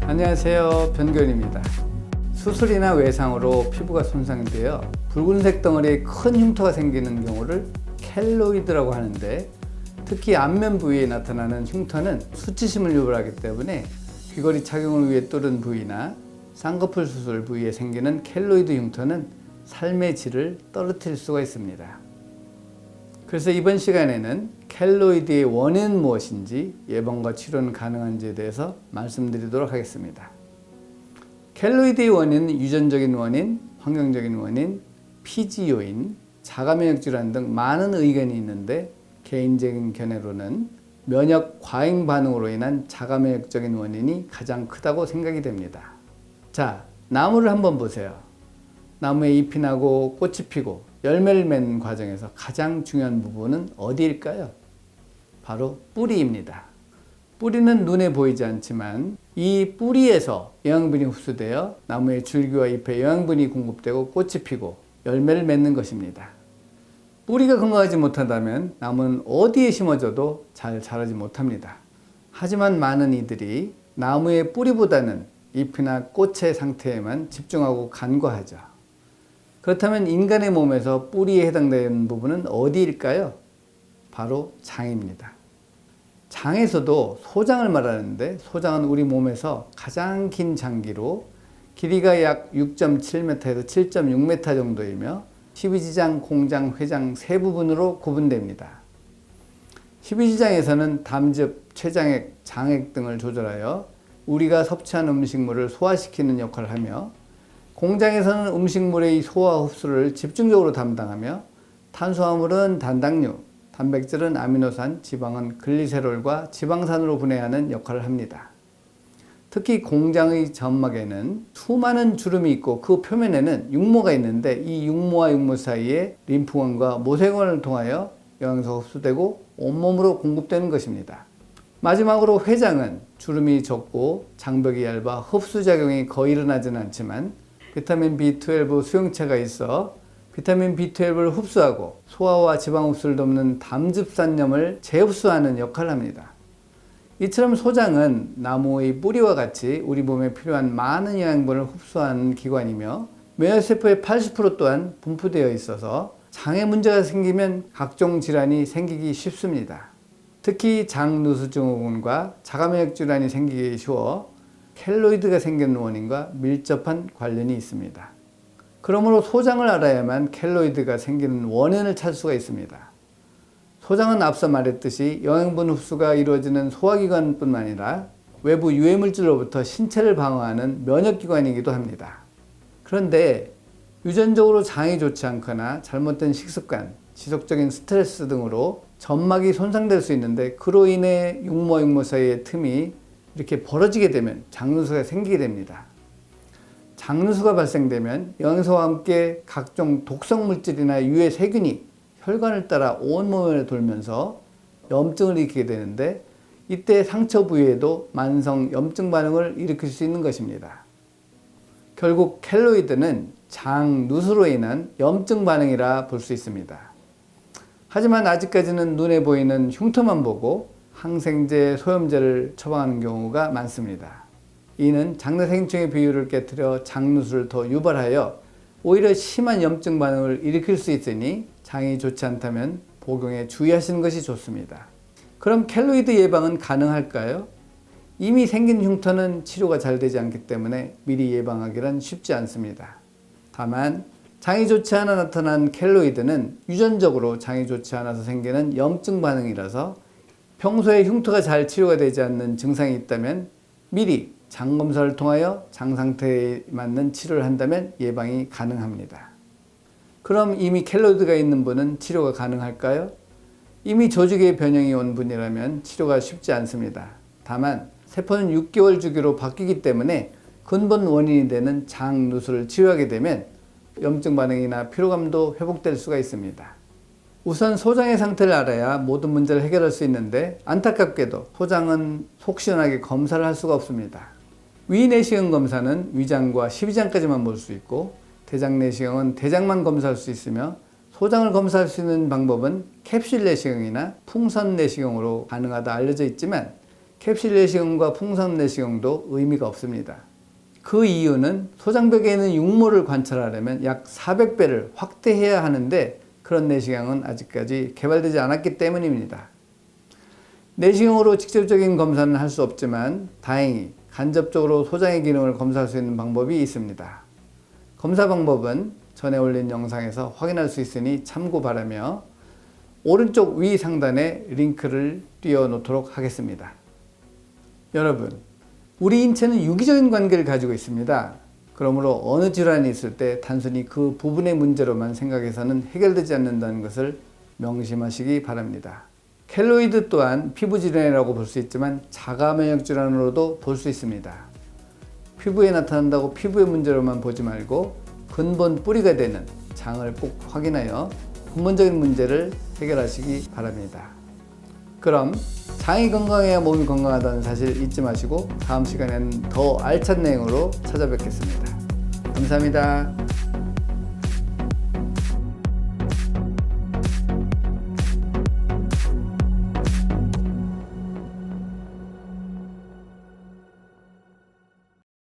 안녕하세요, 변교현입니다. 수술이나 외상으로 피부가 손상되어 붉은색 덩어리에 큰 흉터가 생기는 경우를 켈로이드라고 하는데, 특히 안면 부위에 나타나는 흉터는 수치심을 유발하기 때문에 귀걸이 착용을 위해 뚫은 부위나 쌍꺼풀 수술 부위에 생기는 켈로이드 흉터는 삶의 질을 떨어뜨릴 수가 있습니다. 그래서 이번 시간에는 켈로이드의 원인은 무엇인지, 예방과 치료는 가능한지에 대해서 말씀드리도록 하겠습니다. 켈로이드의 원인은 유전적인 원인, 환경적인 원인, 피지 요인, 자가면역 질환 등 많은 의견이 있는데, 개인적인 견해로는 면역 과잉 반응으로 인한 자가면역적인 원인이 가장 크다고 생각이 됩니다. 자, 나무를 한번 보세요. 나무에 잎이 나고 꽃이 피고 열매를 맺는 과정에서 가장 중요한 부분은 어디일까요? 바로 뿌리입니다. 뿌리는 눈에 보이지 않지만 이 뿌리에서 영양분이 흡수되어 나무의 줄기와 잎에 영양분이 공급되고 꽃이 피고 열매를 맺는 것입니다. 뿌리가 건강하지 못하다면 나무는 어디에 심어져도 잘 자라지 못합니다. 하지만 많은 이들이 나무의 뿌리보다는 잎이나 꽃의 상태에만 집중하고 간과하죠. 그렇다면 인간의 몸에서 뿌리에 해당되는 부분은 어디일까요? 바로 장입니다. 장에서도 소장을 말하는데, 소장은 우리 몸에서 가장 긴 장기로 길이가 약 6.7m에서 7.6m 정도이며 12지장, 공장, 회장 세 부분으로 구분됩니다. 12지장에서는 담즙, 췌장액, 장액 등을 조절하여 우리가 섭취한 음식물을 소화시키는 역할을 하며, 공장에서는 음식물의 소화 흡수를 집중적으로 담당하며, 탄수화물은 단당류, 단백질은 아미노산, 지방은 글리세롤과 지방산으로 분해하는 역할을 합니다. 특히 공장의 점막에는 수많은 주름이 있고 그 표면에는 육모가 있는데, 이 육모와 육모 사이에 림프관과 모세관을 통하여 영양소가 흡수되고 온몸으로 공급되는 것입니다. 마지막으로 회장은 주름이 적고 장벽이 얇아 흡수작용이 거의 일어나지는 않지만 비타민 B12 수용체가 있어 비타민 B12를 흡수하고 소화와 지방 흡수를 돕는 담즙산염을 재흡수하는 역할을 합니다. 이처럼 소장은 나무의 뿌리와 같이 우리 몸에 필요한 많은 영양분을 흡수하는 기관이며, 면역세포의 80% 또한 분포되어 있어서 장에 문제가 생기면 각종 질환이 생기기 쉽습니다. 특히 장누수증후군과 자가면역 질환이 생기기 쉬워 켈로이드가 생기는 원인과 밀접한 관련이 있습니다. 그러므로 소장을 알아야만 켈로이드가 생기는 원인을 찾을 수가 있습니다. 소장은 앞서 말했듯이 영양분 흡수가 이루어지는 소화기관뿐만 아니라 외부 유해물질로부터 신체를 방어하는 면역기관이기도 합니다. 그런데 유전적으로 장이 좋지 않거나 잘못된 식습관, 지속적인 스트레스 등으로 점막이 손상될 수 있는데, 그로 인해 육모와 육모 사이의 틈이 이렇게 벌어지게 되면 장누수가 생기게 됩니다. 장누수가 발생되면 영양소와 함께 각종 독성 물질이나 유해 세균이 혈관을 따라 온몸에 돌면서 염증을 일으키게 되는데, 이때 상처 부위에도 만성 염증 반응을 일으킬 수 있는 것입니다. 결국 켈로이드는 장누수로 인한 염증 반응이라 볼 수 있습니다. 하지만 아직까지는 눈에 보이는 흉터만 보고 항생제, 소염제를 처방하는 경우가 많습니다. 이는 장내생충의 비율을 깨뜨려 장누수를 더 유발하여 오히려 심한 염증 반응을 일으킬 수 있으니 장이 좋지 않다면 복용에 주의하시는 것이 좋습니다. 그럼 켈로이드 예방은 가능할까요? 이미 생긴 흉터는 치료가 잘 되지 않기 때문에 미리 예방하기란 쉽지 않습니다. 다만 장이 좋지 않아 나타난 켈로이드는 유전적으로 장이 좋지 않아서 생기는 염증 반응이라서 평소에 흉터가 잘 치료가 되지 않는 증상이 있다면 미리 장 검사를 통하여 장 상태에 맞는 치료를 한다면 예방이 가능합니다. 그럼 이미 켈로이드가 있는 분은 치료가 가능할까요? 이미 조직의 변형이 온 분이라면 치료가 쉽지 않습니다. 다만 세포는 6개월 주기로 바뀌기 때문에 근본 원인이 되는 장누수를 치료하게 되면 염증 반응이나 피로감도 회복될 수가 있습니다. 우선 소장의 상태를 알아야 모든 문제를 해결할 수 있는데, 안타깝게도 소장은 속 시원하게 검사를 할 수가 없습니다. 위 내시경 검사는 위장과 12장까지만 볼 수 있고, 대장 내시경은 대장만 검사할 수 있으며, 소장을 검사할 수 있는 방법은 캡슐 내시경이나 풍선 내시경으로 가능하다 알려져 있지만, 캡슐 내시경과 풍선 내시경도 의미가 없습니다. 그 이유는 소장벽에 있는 육모를 관찰하려면 약 400배를 확대해야 하는데 그런 내시경은 아직까지 개발되지 않았기 때문입니다. 내시경으로 직접적인 검사는 할 수 없지만 다행히 간접적으로 소장의 기능을 검사할 수 있는 방법이 있습니다. 검사 방법은 전에 올린 영상에서 확인할 수 있으니 참고 바라며 오른쪽 위 상단에 링크를 띄워 놓도록 하겠습니다. 여러분, 우리 인체는 유기적인 관계를 가지고 있습니다. 그러므로 어느 질환이 있을 때 단순히 그 부분의 문제로만 생각해서는 해결되지 않는다는 것을 명심하시기 바랍니다. 켈로이드 또한 피부 질환이라고 볼 수 있지만 자가 면역 질환으로도 볼 수 있습니다. 피부에 나타난다고 피부의 문제로만 보지 말고 근본 뿌리가 되는 장을 꼭 확인하여 근본적인 문제를 해결하시기 바랍니다. 그럼 장이 건강해야 몸이 건강하다는 사실 잊지 마시고 다음 시간에는 더 알찬 내용으로 찾아뵙겠습니다. 감사합니다.